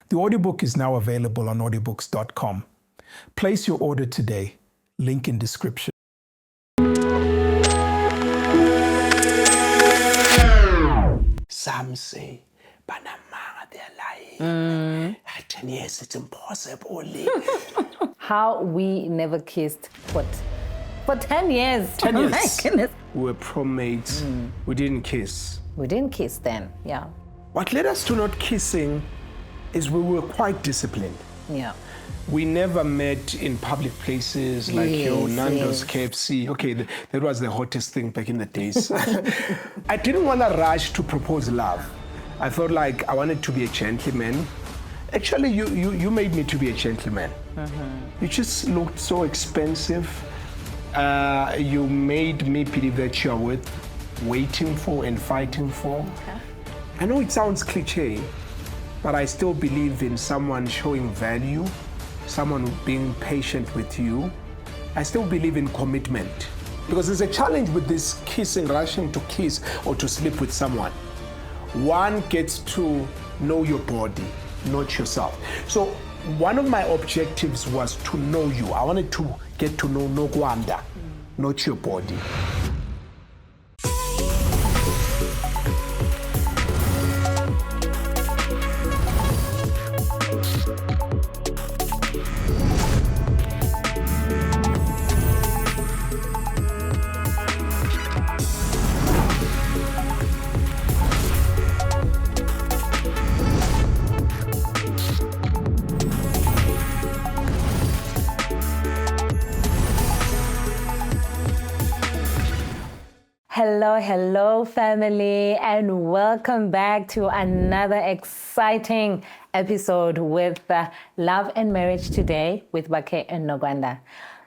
The audiobook is now available on audiobooks.com. Place your order today. Link in description. Some say, Panama, they're lying. 10 years, it's impossible. How we never kissed for 10 years. 10 Oh years. my goodness. We were prom mates. We didn't kiss. We didn't kiss then, yeah. What led us to not kissing is we were quite disciplined. Yeah. We never met in public places like your Nando's, KFC. Okay, that was the hottest thing back in the days. I didn't want to rush to propose love. I felt like I wanted to be a gentleman. Actually, you made me to be a gentleman. You just looked so expensive. You made me believe that you're worth waiting for and fighting for. Okay. I know it sounds cliche, but I still believe in someone showing value, someone being patient with you. I still believe in commitment. Because there's a challenge with this kissing, rushing to kiss or to sleep with someone. One gets to know your body, not yourself. So one of my objectives was to know you. I wanted to get to know Nokwanda, not your body. Hello family, and welcome back to another exciting episode with Love and Marriage Today with Bakhe and Nokwanda.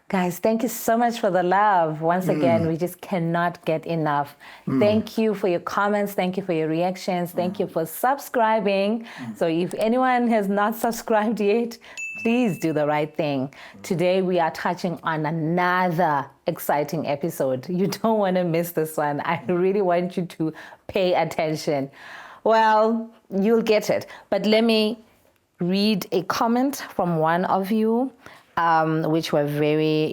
Guys, thank you so much for the love. Once again, we just cannot get enough. Thank you for your comments. Thank you for your reactions. Thank you for subscribing. So if anyone has not subscribed yet, please do the right thing. Today, we are touching on another exciting episode. You don't want to miss this one. I really want you to pay attention. Well, you'll get it. But let me read a comment from one of you, which we're very,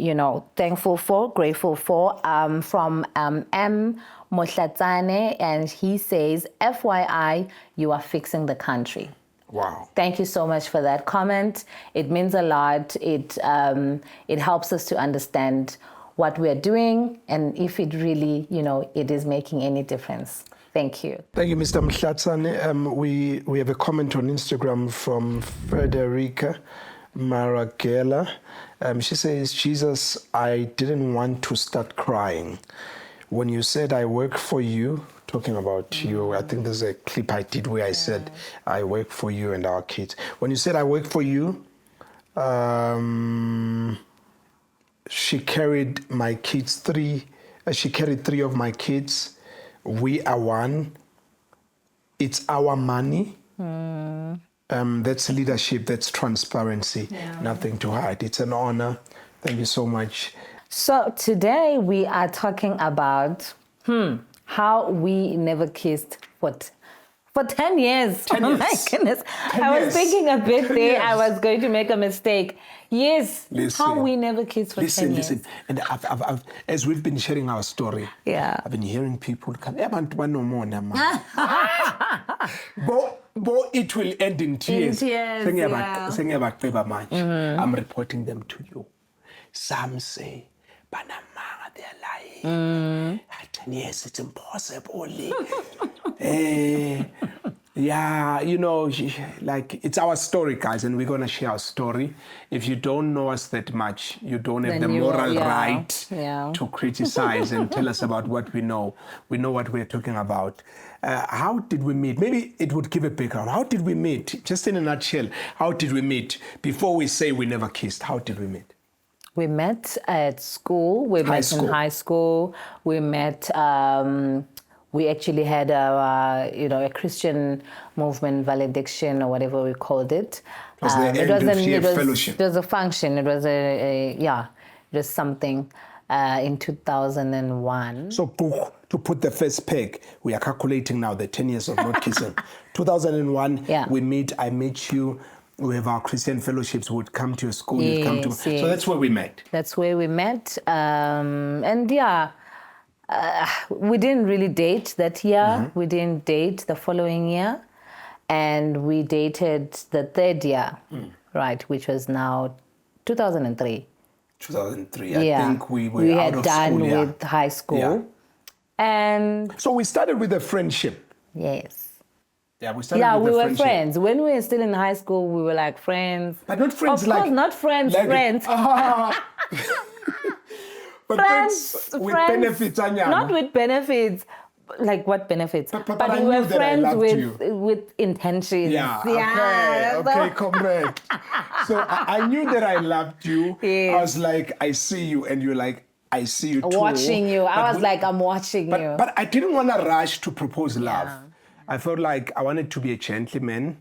thankful for, grateful for, from M. Mohlatsane, and he says, FYI, you are fixing the country. Wow. Thank you so much for that comment. It means a lot. It helps us to understand what we're doing and if it really, it is making any difference. Thank you. Thank you, Mr. Mhlatsane. We have a comment on Instagram from Frederica Maragela. She says, Jesus, I didn't want to start crying. When you said I work for you, talking about you, I think there's a clip I did where I said, I work for you and our kids. When you said I work for you, she carried my kids she carried three of my kids. We are one. It's our money. That's leadership, that's transparency, nothing to hide. It's an honor. Thank you so much. So today we are talking about how we never kissed for 10 years. 10 Oh years. my goodness. 10 I was years. thinking a bit 10 there. years. I was going to make a mistake. Yes, Listen. how we never kissed for 10 years. Listen. And I've, as we've been sharing our story, I've been hearing people come, Bo, it will end in tears. I'm reporting them to you. Some say, Panama, they're lying. 10 years, it's impossible. Yeah, like it's our story, guys, and we're going to share our story. If you don't know us that much, you don't have the moral right to criticize and tell us about what we know. We know what we're talking about. How did we meet? Maybe it would give a background. How did we meet? Just in a nutshell, how did we meet? Before we say we never kissed, how did we meet? We met at school. We met in high school. We met... we actually had a Christian movement valediction or whatever we called it. It was the end of fellowship. It was a function. It was it was something in 2001. So to put the first peg, we are calculating now the 10 years of not kissing 2001, Yeah. I met you. We have our Christian fellowships. We would come to your school. You'd come to. Yes, So that's where we met. That's where we met. And yeah, we didn't really date that year. We didn't date the following year. And we dated the third year, right, which was now 2003. 2003. Yeah. I think we were out had of done school. Yeah. with high school. Yeah. And So we started with a friendship. yes. Yeah, we started Yeah, with we a were friendship. friends. When we were still in high school, we were like friends. But not friends Of like... course, not friends, like- friends. But Friends, friends with friends, benefits, Anyana. Not with benefits. Like what benefits? But I we knew were that I friends loved with you. with intentions. Yeah, okay, comrade. So I knew that I loved you. Yes. I was like, I see you, and you're like, I see you too. Watching you. I But was we- like, I'm watching you. But I didn't want to rush to propose love. I felt like I wanted to be a gentleman.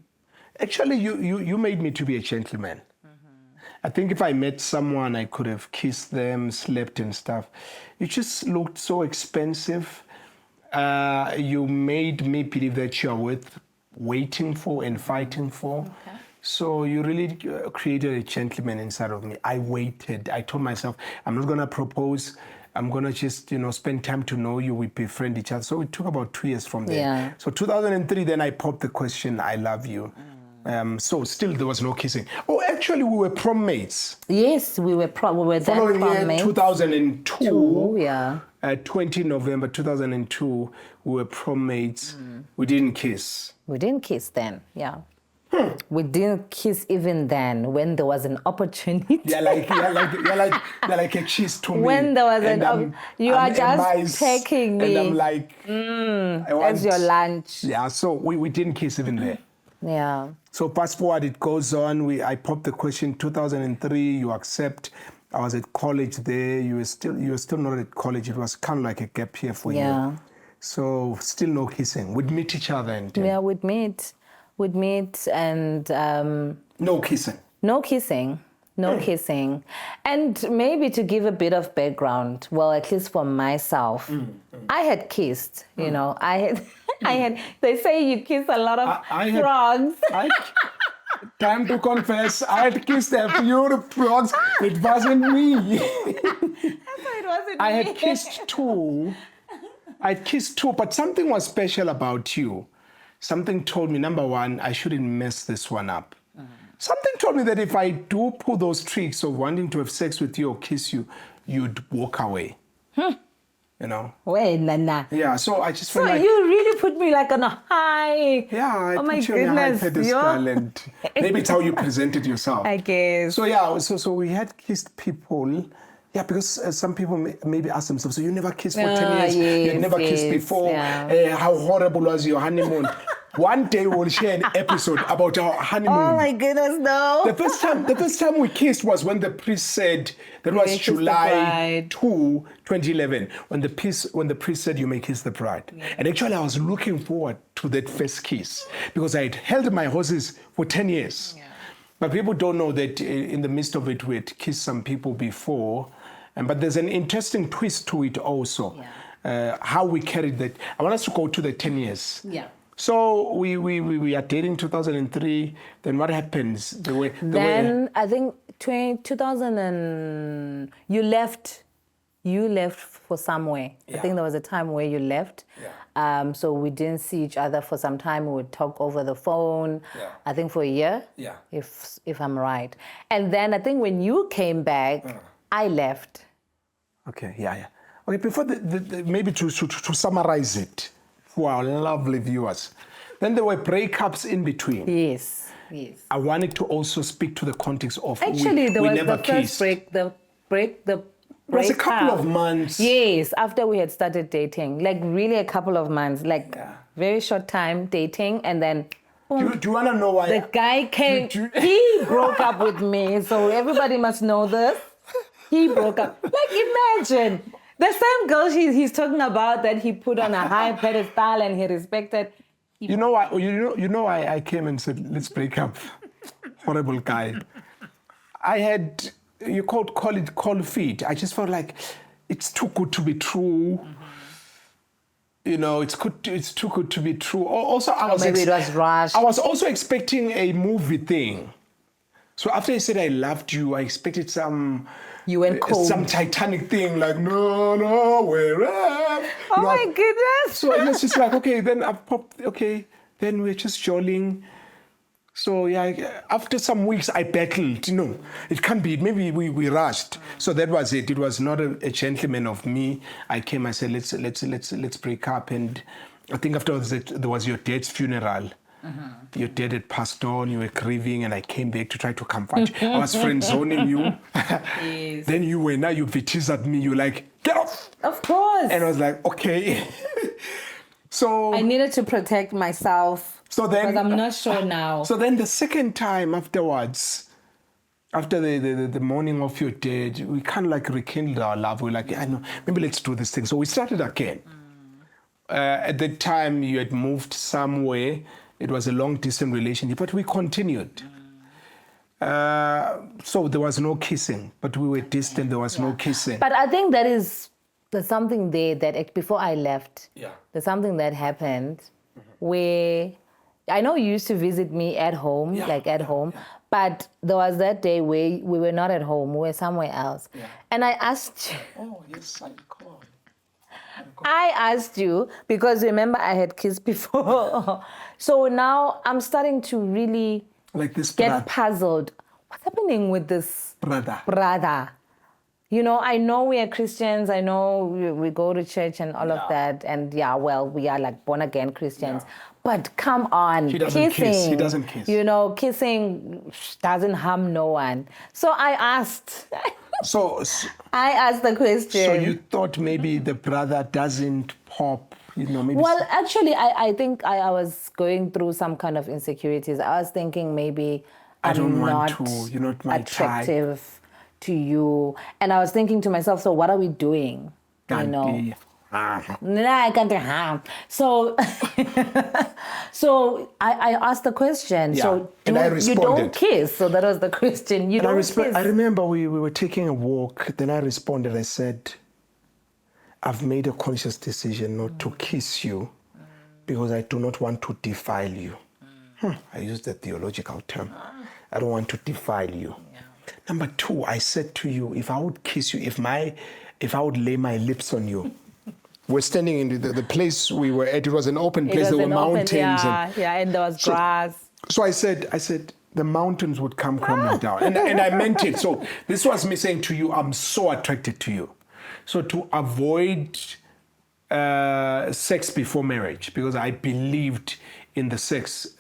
Actually, you made me to be a gentleman. I think if I met someone, I could have kissed them, slept and stuff. You just looked so expensive. You made me believe that you are worth waiting for and fighting for. Okay. So you really created a gentleman inside of me. I waited. I told myself, I'm not going to propose. I'm going to just, spend time to know you. We befriend each other. So it took about 2 years from there. Yeah. So 2003, then I popped the question, I love you. So still there was no kissing. Oh, actually, we were prom mates. Yes, we were then Following prom year, mates. 2002. Yeah. 20 November 2002, we were prom mates. We didn't kiss. We didn't kiss then. Yeah. We didn't kiss even then when there was an opportunity. You're like a kiss to me. When there was And you are I'm just mice, taking me. And I'm like, I want, As your lunch. Yeah, so we didn't kiss even there. Yeah. So fast forward, it goes on. I popped the question 2003. You accept. I was at college there. You were still not at college. It was kind of like a gap year for Yeah. you. So still no kissing. We'd meet each other and Yeah, we'd meet and no kissing. no kissing. No kissing. And maybe to give a bit of background, well, at least for myself, I had kissed, I had, they say you kiss a lot of frogs. Time to confess, I had kissed a few frogs. It wasn't me. It wasn't I me. had kissed two. But something was special about you. Something told me, number one, I shouldn't mess this one up. Something told me that if I do pull those tricks of wanting to have sex with you or kiss you, you'd walk away. Wait, Nana. Yeah, so I just So felt like... you really put me like on a high. Yeah, I oh my put you on a high goodness, pedestal and maybe it's how you presented yourself. I guess. So yeah, so we had kissed people. Yeah, because some people maybe ask themselves, so you never kissed for 10 years, you had never kissed before, how horrible was your honeymoon? One day we'll share an episode about our honeymoon. Oh my goodness, no. The first time we kissed was when the priest said, that was may kiss the July bride. 2, 2011, when the priest said you may kiss the bride. Yeah. And actually I was looking forward to that first kiss because I had held my horses for 10 years. Yeah. But people don't know that in the midst of it, we had kissed some people before. But there's an interesting twist to it also, how we carried that. I want us to go to the 10 years. Yeah. So we are dating 2003. Then what happens? I think 2000 and you left for somewhere. Yeah. I think there was a time where you left. Yeah. So we didn't see each other for some time. We would talk over the phone. Yeah. I think for a year. Yeah. If I'm right. And then I think when you came back, I left. Okay. Yeah. Okay. Before maybe to summarize it for our lovely viewers, then there were breakups in between. Yes. I wanted to also speak to the context of actually there we was never the kissed. first break. It was a couple of months. Yes, after we had started dating, like really a couple of months, like very short time dating, and then. Do you want to know why? The guy came. He broke up with me, so everybody must know this. He broke up. Like imagine. The same girl he's talking about that he put on a high pedestal and he respected. You know why? You know why I came and said let's break up. Horrible guy. I had call it cold feet. I just felt like it's too good to be true. it's too good to be true. Also, Maybe it was rushed. I was also expecting a movie thing. So after he said I loved you, I expected some Titanic thing, like no, where am? Oh my goodness. So it's just like, okay, then I popped, okay, then we're just jolling. So yeah, after some weeks I battled, it can't be, maybe we rushed. So that was it. It was not a gentleman of me. I came, I said, let's break up. And I think afterwards there was your dad's funeral. Your dad had passed on, you were grieving, and I came back to try to comfort you. I was friend zoning you. Yes. Then you vitisated me, you like, get off. Of course. And I was like, okay. So I needed to protect myself. So then, because I'm not sure now. So then the second time afterwards, after the morning of your death, we kind of like rekindled our love. We're like, I know, maybe let's do this thing. So we started again. At that time, you had moved somewhere. It was a long-distance relationship, but we continued. So there was no kissing, but we were distant. There was no kissing. But I think there's something there that before I left, there's something that happened where I know you used to visit me at home, but there was that day where we were not at home, we were somewhere else. Yeah. And I asked you. Oh, yes, I recall. I asked you because remember I had kissed before. So now I'm starting to really get puzzled. What's happening with this brother? I know we are Christians. I know we go to church and all of that. And we are like born again Christians. Yeah. But come on, kissing. He doesn't kiss. Kissing doesn't harm no one. So I asked. I asked the question. So you thought maybe the brother doesn't pop, maybe. Well, actually, I think I was going through some kind of insecurities. I was thinking maybe I'm not attractive to you. And I was thinking to myself, so what are we doing? I can't harm. So, so I asked the question. Yeah. So and I responded. You don't kiss. So that was the question. You don't kiss. I remember we were taking a walk. Then I responded. I said, I've made a conscious decision not to kiss you because I do not want to defile you. I used the theological term. I don't want to defile you. Yeah. Number two, I said to you, if I would kiss you, if I would lay my lips on you, we're standing in the place we were at. It was an open place. There were mountains. And there was grass. So I said, the mountains would come crumbling down. And I meant it. So this was me saying to you, I'm so attracted to you. So to avoid sex before marriage, because I believed in the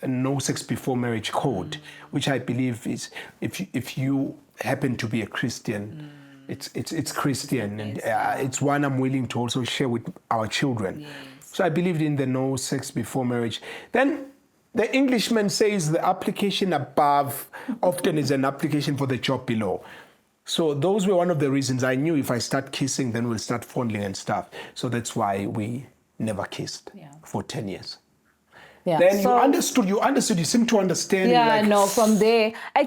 no sex before marriage code, which I believe is if you happen to be a Christian, it's Christian, and it's one I'm willing to also share with our children. Yes. So I believed in the no sex before marriage. Then the Englishman says the application above often is an application for the job below. So those were one of the reasons I knew if I start kissing, then we'll start fondling and stuff. So that's why we never kissed for 10 years. Yeah. Then you understood, you seem to understand. Yeah, from there, I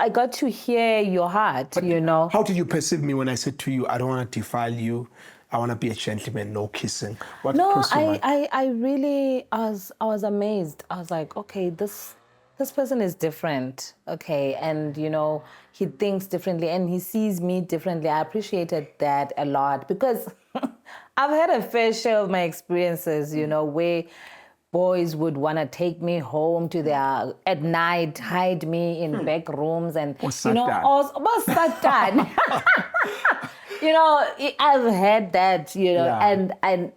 got to hear your heart, but How did you perceive me when I said to you, I don't want to defile you, I want to be a gentleman, no kissing? I was amazed. I was like, okay, this person is different, okay, and he thinks differently and he sees me differently. I appreciated that a lot because I've had a fair share of my experiences, where boys would want to take me home to at night, hide me in back rooms and, Satan. I've had that, and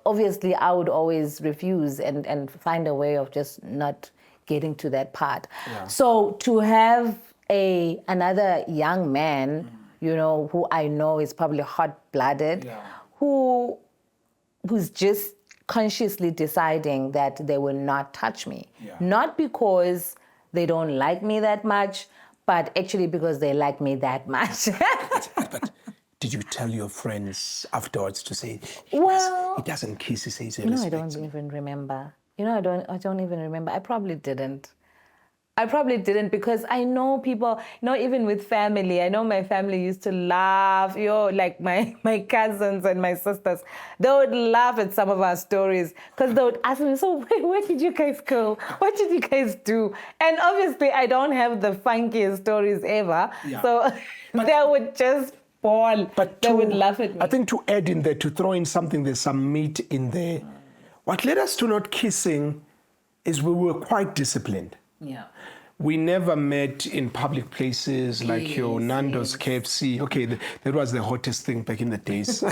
obviously I would always refuse and find a way of just not getting to that part. Yeah. So to have another young man, who I know is probably hot-blooded, who's just consciously deciding that they will not touch me. Yeah. Not because they don't like me that much, but actually because they like me that much. But did you tell your friends afterwards to say, he doesn't kiss, he says he respects I don't even remember. I don't even remember. I probably didn't. I probably didn't, because I know people, even with family, I know my family used to laugh, like my cousins and my sisters, they would laugh at some of our stories, because they would ask me, so where did you guys go? What did you guys do? And obviously I don't have the funkiest stories ever. Yeah. So they would just fall. But they would laugh at me. I think to add in there, to throw in something, there's some meat in there. What led us to not kissing is we were quite disciplined. Yeah. We never met in public places like your Nando's, KFC. Okay, that was the hottest thing back in the days.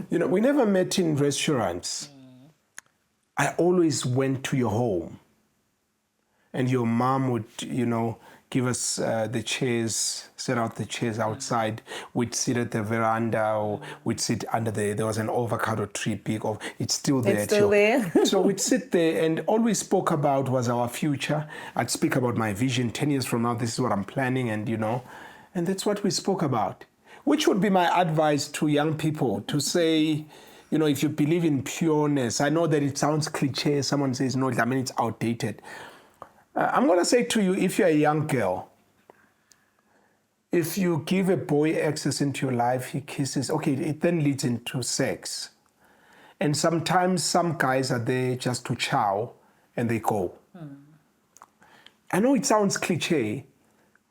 We never met in restaurants. I always went to your home. And your mom would, give us the chairs, set out the chairs outside. We'd sit at the veranda, or we'd sit under there was an avocado tree, big. It's still there. It's still there. So we'd sit there, and all we spoke about was our future. I'd speak about my vision. 10 years from now, this is what I'm planning, and that's what we spoke about. Which would be my advice to young people, to say, if you believe in pureness, I know that it sounds cliche. Someone says, no, it's outdated. I'm going to say to you, if you're a young girl, if you give a boy access into your life, he kisses, okay, it then leads into sex. And sometimes some guys are there just to chow and they go. I know it sounds cliche,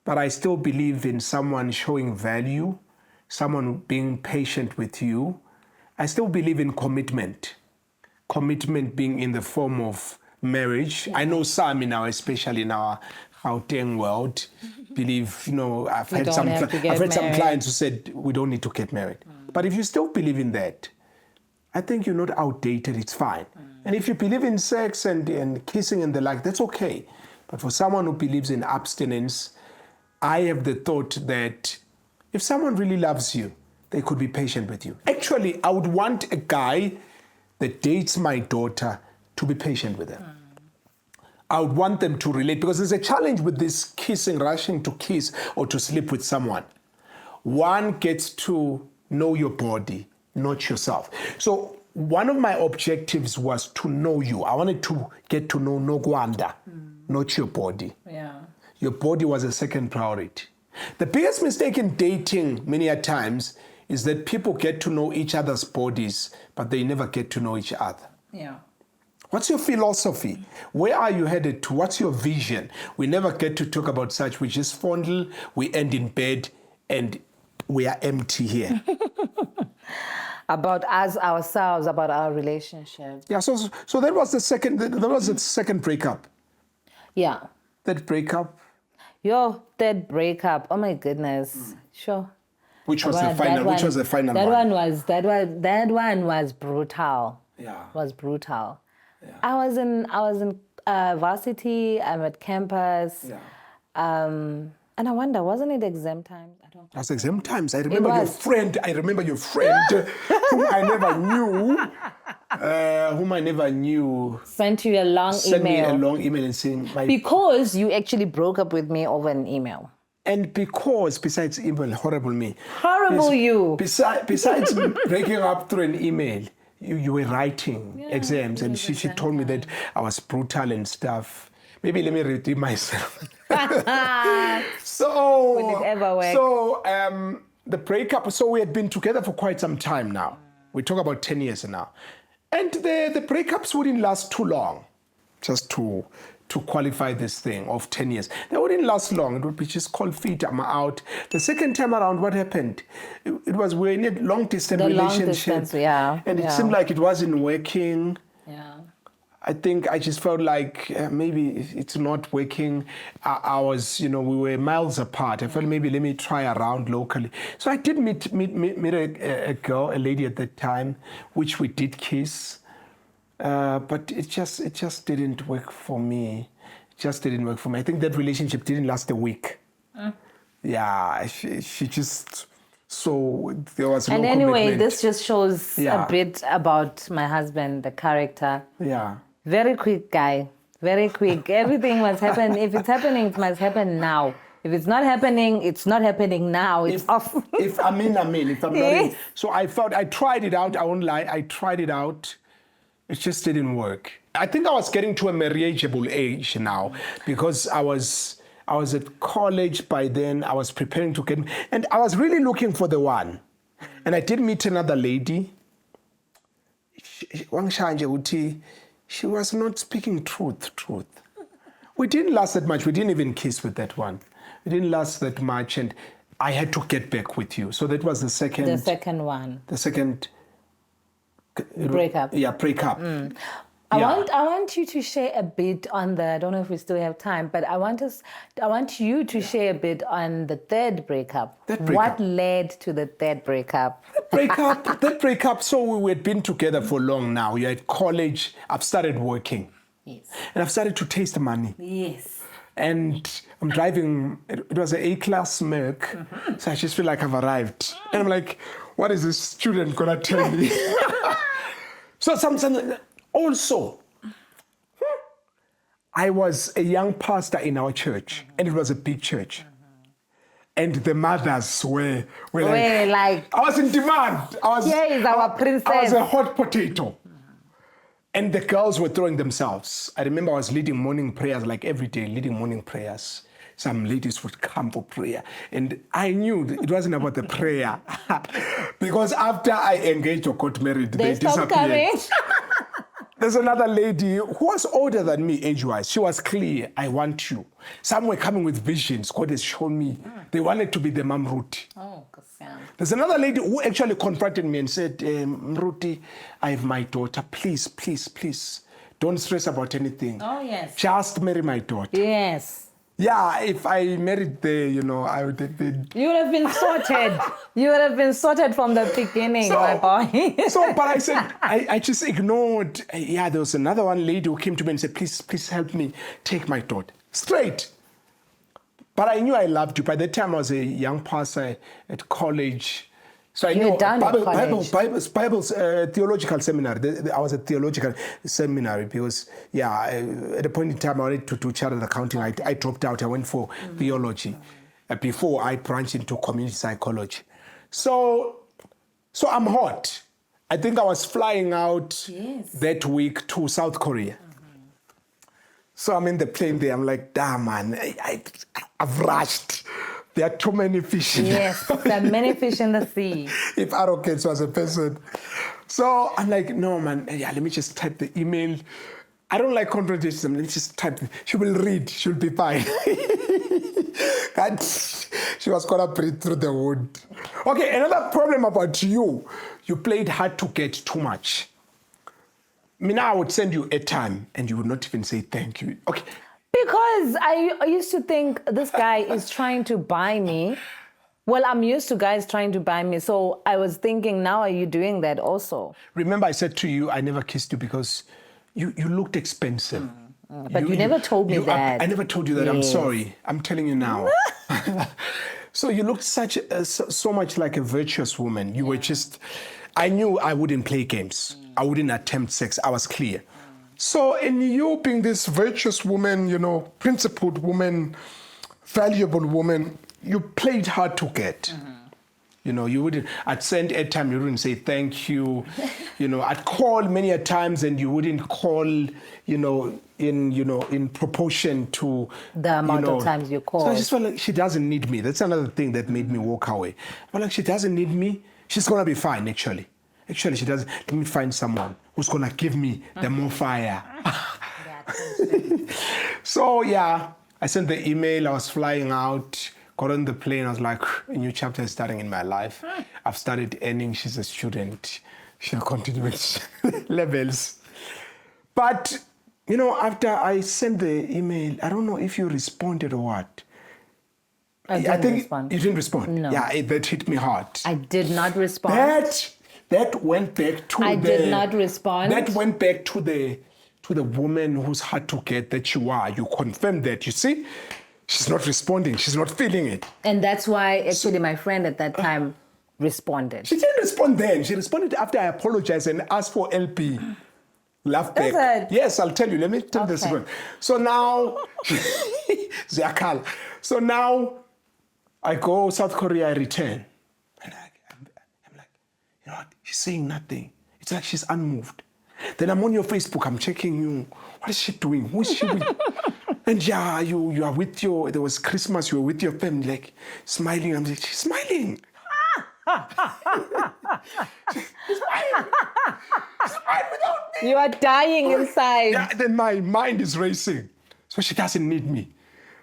but I still believe in someone showing value, someone being patient with you. I still believe in commitment. Commitment being in the form of marriage. Yeah. I know some now, especially in our Gauteng world, believe, I've had some clients who said, we don't need to get married. But if you still believe in that, I think you're not outdated, it's fine. And if you believe in sex and kissing and the like, that's okay. But for someone who believes in abstinence, I have the thought that if someone really loves you, they could be patient with you. Actually, I would want a guy that dates my daughter to be patient with them. I would want them to relate, because there's a challenge with this kissing, rushing to kiss or to sleep with someone. One gets to know your body, not yourself. So one of my objectives was to know you. I wanted to get to know Nokwanda, not your body. Yeah. Your body was a second priority. The biggest mistake in dating many a times is that people get to know each other's bodies, but they never get to know each other. Yeah. What's your philosophy? Where are you headed to? What's your vision? We never get to talk about such. We just fondle, we end in bed, and we are empty here. About us, ourselves, about our relationship. Yeah, so that was the second breakup. Yeah. That breakup. Your third breakup. Oh my goodness. Sure. Which was the final one? That one was brutal. Yeah. Was brutal. Yeah. I was in varsity. I'm at campus. Yeah. And I wonder, wasn't it exam time? I don't. That's exam times. I remember your friend. Whom I never knew. Sent you a long email. Sent me a long email and saying because you actually broke up with me over an email. And because, besides email, horrible me. Horrible you. Besides breaking up through an email, you were writing exams, and she told me that I was brutal and stuff. Maybe let me redeem myself. So, would it ever work? So the breakup. So we had been together for quite some time now. We talk about 10 years now, and the breakups wouldn't last too long. Just to qualify this thing of 10 years. They wouldn't last long. It would be just cold feet, I'm out. The second time around, what happened? It was we're in a long-distance relationship. And it seemed like it wasn't working. Yeah. I think I just felt like maybe it's not working. I was, we were miles apart. I felt maybe let me try around locally. So I did meet a girl, a lady at that time, which we did kiss. But it just didn't work for me. It just didn't work for me. I think that relationship didn't last a week. Yeah, she just, so there was no commitment. And anyway, this just shows a bit about my husband, the character. Yeah. Very quick guy, very quick. Everything must happen. If it's happening, it must happen now. If it's not happening, it's not happening now. It's off. If I'm in. If I'm not in. So I tried it out. I won't lie. I tried it out. It just didn't work. I think I was getting to a marriageable age now because I was at college by then. I was preparing to get, and I was really looking for the one. And I did meet another lady. She was not speaking truth. We didn't last that much. We didn't even kiss with that one. We didn't last that much, and I had to get back with you. So that was the second. The second one. The second. Breakup. Yeah, breakup. I want you to share a bit on I don't know if we still have time, but I want you to share a bit on the third breakup. What led to the third breakup? That breakup, so we had been together for long now. You're at college, I've started working. Yes. And I've started to taste money. Yes. And I'm driving, it was an A-class Merc, so I just feel like I've arrived. And I'm like, what is this student gonna tell me? So something. Also, I was a young pastor in our church, and it was a big church. And the mothers were like, I was in demand. Here is our princess. I was a hot potato. And the girls were throwing themselves. I remember I was leading morning prayers, like every day, leading morning prayers. Some ladies would come for prayer. And I knew it wasn't about the prayer. Because after I engaged or got married, they disappeared. Coming. There's another lady who was older than me age-wise. She was clear, I want you. Some were coming with visions. God has shown me. They wanted to be the Mam Ruti. Oh, there's another lady who actually confronted me and said, Ruti, I have my daughter. Please, please, please, don't stress about anything. Oh, yes. Just marry my daughter. Yes. Yeah, if I married there, I would have been... You would have been sorted. You would have been sorted from the beginning, my boy. But I said, I just ignored. Yeah, there was another one lady who came to me and said, please, please help me take my daughter. Straight. But I knew I loved you. By that time, I was a young pastor at college. So I knew Bible's theological seminary. I was a theological seminary because, at a point in time, I wanted to do chartered accounting. I dropped out. I went for theology before I branched into community psychology. So I'm hot. I think I was flying out that week to South Korea. So I'm in the plane there. I'm like, damn, man, I've rushed. There are too many fish in Yes, there are many fish in the sea. If arrogance was a person. So I'm like, no, man, let me just type the email. I don't like confrontation. Let me just type it. She will read. She'll be fine. She was going to breathe through the wood. Okay, another problem about you. You played hard to get too much. I would send you airtime and you would not even say thank you. Okay. Because I used to think this guy is trying to buy me. Well, I'm used to guys trying to buy me. So I was thinking, now are you doing that also? Remember I said to you, I never kissed you because you looked expensive. But you never told me that. I never told you that. Yes. I'm sorry. I'm telling you now. So you looked so much like a virtuous woman. You were just... I knew I wouldn't play games. I wouldn't attempt sex. I was clear. So in you being this virtuous woman, principled woman, valuable woman, you played hard to get. You wouldn't, I'd send airtime, you wouldn't say thank you. I'd call many a times and you wouldn't call, in proportion to the amount of times you call. So I just felt like she doesn't need me. That's another thing that made me walk away. I felt like she doesn't need me. She's going to be fine, actually. Actually, she doesn't. Let me find someone who's going to give me the more fire. So, I sent the email. I was flying out, got on the plane. I was like, a new chapter is starting in my life. I've started earning. She's a student. She'll continue with levels. But, after I sent the email, I don't know if you responded or what. I think respond. You didn't respond. No. Yeah, that hit me hard. I did not respond. That went back to I did not respond. That went back to the woman who's hard to get that you are. You confirmed that. You see, she's not responding. She's not feeling it. And that's why actually my friend at that time responded. She didn't respond then. She responded after I apologized and asked for LP. Laugh back. That's it. Yes, I'll tell you. Let me tell this one. So now, So now, I go South Korea, I return. And I'm like, you know what? She's saying nothing. It's like she's unmoved. Then I'm on your Facebook, I'm checking you. What is she doing? Who is she with? And yeah, you are with there was Christmas, you were with your family, like smiling. I'm like, she's smiling. She's smiling. She's smiling without me. You are dying inside. Yeah, then my mind is racing. So she doesn't need me.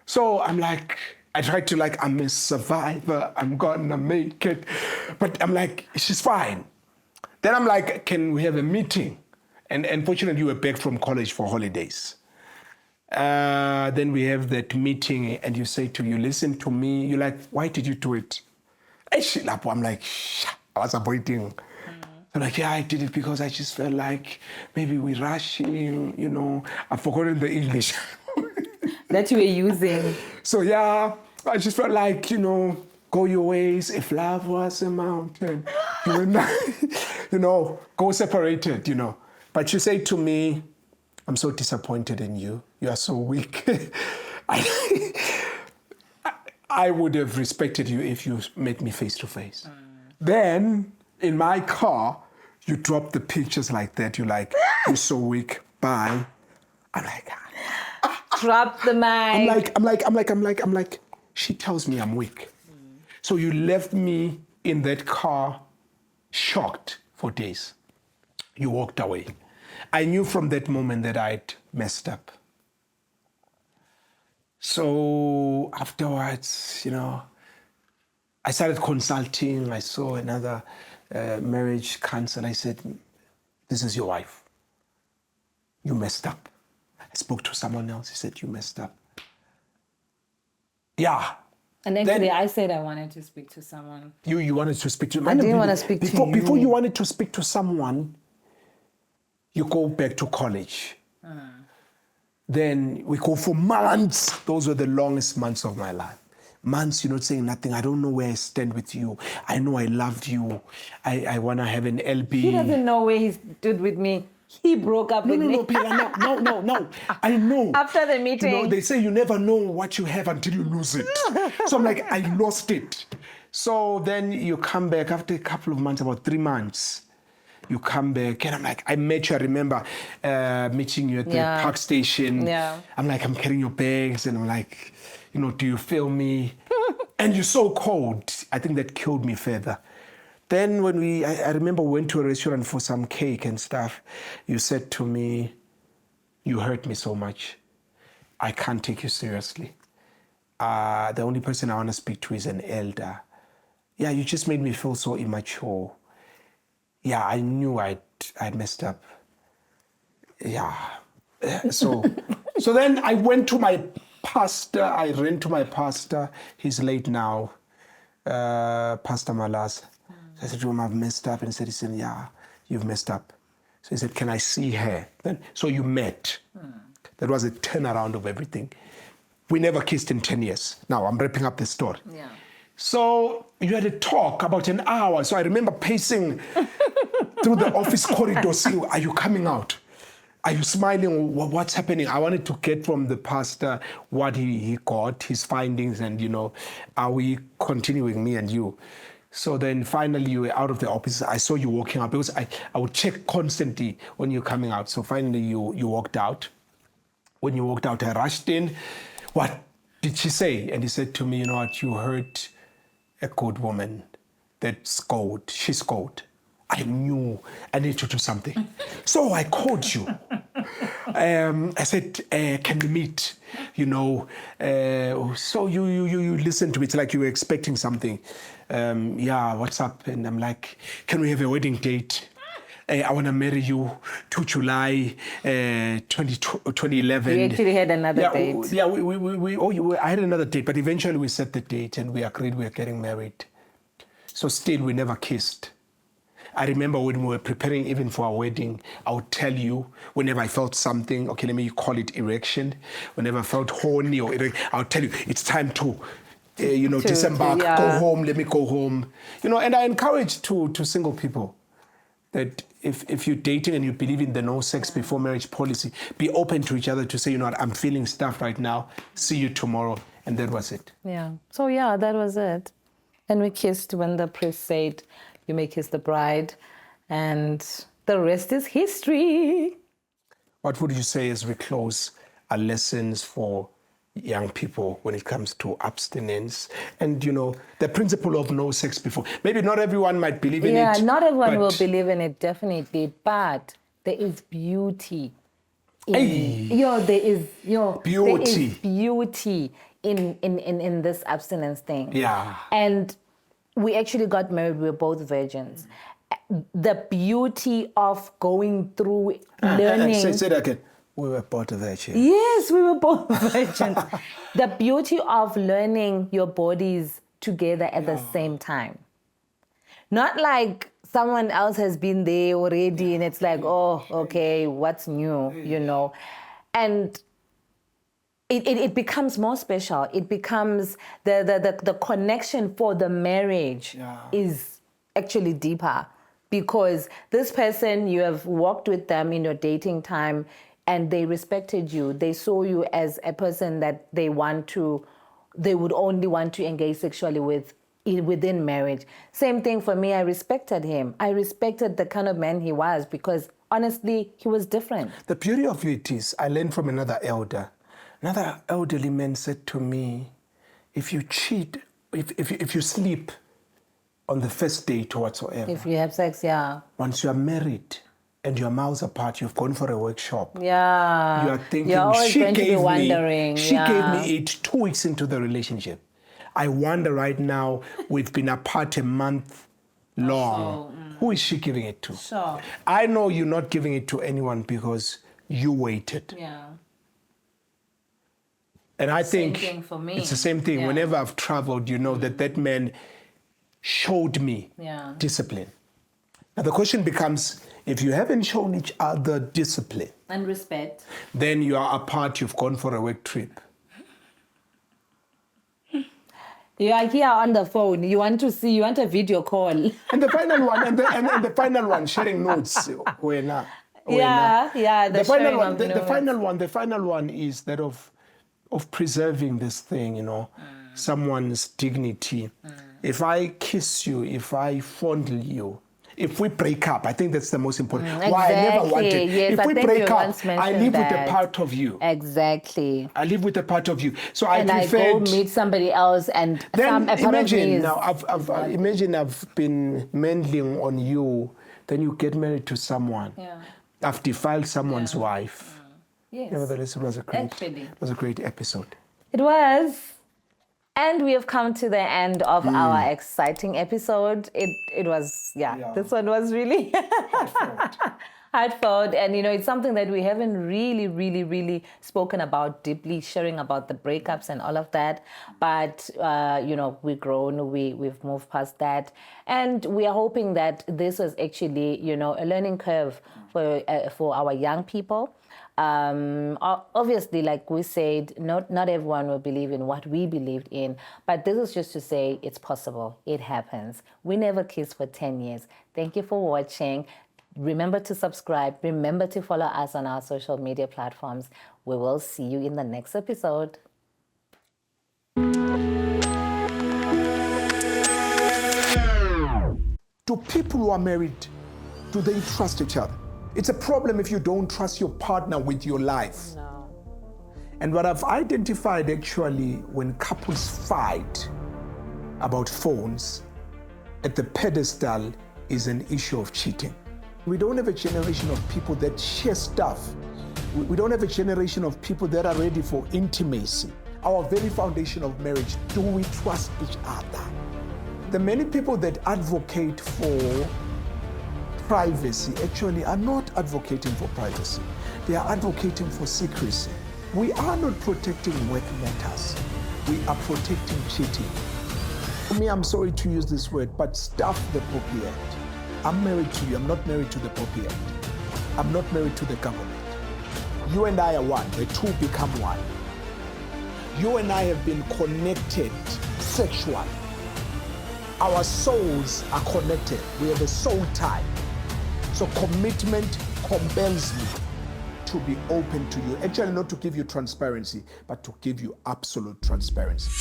So I'm like, I try to like, I'm a survivor, I'm gonna make it. But I'm like, she's fine. Then I'm like, can we have a meeting? And unfortunately, you were back from college for holidays. Then we have that meeting and you say to you, listen to me. You're like, why did you do it? I'm like, I was avoiding. I'm like, yeah, I did it because I just felt like maybe we're rushing, you know. I've forgotten the English. That you were using. So yeah, I just felt like, you know, go your ways. If love was a mountain, you and I, you know, go separated, you know. But you say to me, I'm so disappointed in you. You are so weak. I would have respected you if you met me face to face. Then, in my car, you drop the pictures like that. You're like, you're so weak. Bye. I'm like, Drop the mic. I'm like, she tells me I'm weak. So you left me in that car shocked for days. You walked away. I knew from that moment that I'd messed up. So afterwards, you know, I started consulting. I saw another marriage counselor. I said, this is your wife. You messed up. I spoke to someone else. He said, you messed up. Yeah. And actually, I said I wanted to speak to someone. You wanted to speak to... I didn't want to speak to you. Before you wanted to speak to someone, you go back to college. Then we go for months. Those were the longest months of my life. Months, you're not saying nothing. I don't know where I stand with you. I know I loved you. I want to have an LB. He doesn't know where he stood with me. He broke up with me. No, Pila, no. I know. After the meeting. You know, they say you never know what you have until you lose it. So I'm like, I lost it. So then you come back after a couple of months, about 3 months. You come back and I'm like, I met you. I remember meeting you at the park station. Yeah. I'm like, I'm carrying your bags. And I'm like, you know, do you feel me? And you're so cold. I think that killed me further. Then when I remember we went to a restaurant for some cake and stuff. You said to me, you hurt me so much. I can't take you seriously. The only person I want to speak to is an elder. Yeah, you just made me feel so immature. Yeah, I knew I'd messed up. Yeah. So then I went to my pastor. I ran to my pastor. He's late now, Pastor Malas. I said to him, I've messed up. And he said, yeah, you've messed up. So he said, can I see her? So you met. That was a turnaround of everything. We never kissed in 10 years. Now I'm wrapping up the story. Yeah. So you had a talk about an hour. So I remember pacing through the office corridor saying, are you coming out? Are you smiling? What's happening? I wanted to get from the pastor what he got, his findings, and, you know, are we continuing, me and you? So then finally you were out of the office. I saw you walking out because I would check constantly when you're coming out. So finally you walked out. When you walked out, I rushed in. What did she say? And he said to me, you know what, you hurt a good woman that's cold. She's cold. I knew I need to do something. So I called you. I said, can we meet? You know, so you listened to me. It's like you were expecting something. Yeah, what's up? And I'm like, can we have a wedding date? I want to marry you to July 2011. You actually had another date. Yeah, I had another date, but eventually we set the date and we agreed we were getting married. So still, we never kissed. I remember when we were preparing even for our wedding, I would tell you whenever I felt something, okay, let me call it erection. Whenever I felt horny or I would tell you, it's time to, disembark, go home, let me go home. You know, and I encourage to single people that if you're dating and you believe in the no sex before marriage policy, be open to each other to say, you know what, I'm feeling stuff right now, see you tomorrow. And that was it. Yeah. So yeah, that was it. And we kissed when the priest said, you may kiss the bride. And the rest is history. What would you say as we close are lessons for young people when it comes to abstinence and, the principle of no sex before? Maybe not everyone might believe in it. Yeah, not everyone will believe in it, definitely. But there is beauty. There is beauty in this abstinence thing. Yeah. And we actually got married. We were both virgins. The beauty of going through learning. Say that again. We were both virgins. Yes, we were both virgins. The beauty of learning your bodies together at the same time. Not like someone else has been there already and it's like, oh, okay, what's new, And it becomes more special. It becomes the connection for the marriage is actually deeper because this person, you have walked with them in your dating time and they respected you. They saw you as a person that they would only want to engage sexually with within marriage. Same thing for me. I respected him. I respected the kind of man he was because honestly, he was different. The beauty of it is, I learned from another elderly man said to me, if you cheat, if you sleep on the first date or whatsoever. If you have sex, once you are married and your miles apart, you've gone for a workshop. Yeah. You are thinking, you're always she going to be gave wondering. me it 2 weeks into the relationship. I wonder right now, we've been apart a month long. Who is she giving it to? Sure. I know you're not giving it to anyone because you waited. Yeah. And I think thing for me. It's the same thing. Yeah. Whenever I've traveled, that man showed me discipline. Now the question becomes, if you haven't shown each other discipline and respect, then you are apart, you've gone for a work trip. You are here on the phone. You want a video call. And the final one, and the final one, sharing notes. The final one is that of preserving this thing, someone's dignity. If I kiss you, if I fondle you, if we break up, I think that's the most important. Exactly. Why I never wanted. Yes, if we break up, I live with that. a part of you. Exactly. I live with a part of you. So and I preferred. I go meet somebody else, and then a part imagine of me is, now. Imagine I've been meddling on you. Then you get married to someone. Yeah. I've defiled someone's wife. Yes. Nevertheless, it was a great episode. It was. And we have come to the end of our exciting episode. It was, this one was really heartfelt. And, it's something that we haven't really spoken about deeply, sharing about the breakups and all of that. But, we've grown, we've moved past that. And we are hoping that this was actually, a learning curve for our young people. Obviously, like we said, not everyone will believe in what we believed in, but this is just to say it's possible. It happens. We never kissed for 10 years. Thank you for watching. Remember to subscribe. Remember to follow us on our social media platforms. We will see you in the next episode. Do people who are married, do they trust each other? It's a problem if you don't trust your partner with your life. No. And what I've identified actually when couples fight about phones, at the pedestal is an issue of cheating. We don't have a generation of people that share stuff. We don't have a generation of people that are ready for intimacy. Our very foundation of marriage, do we trust each other? The many people that advocate for privacy actually are not advocating for privacy. They are advocating for secrecy. We are not protecting work matters. We are protecting cheating. For me, I'm sorry to use this word, but stuff the Poppy Act. I'm married to you. I'm not married to the Poppy Act. I'm not married to the government. You and I are one. The two become one. You and I have been connected sexually. Our souls are connected. We have a soul tie. So commitment compels me to be open to you. Actually, not to give you transparency, but to give you absolute transparency.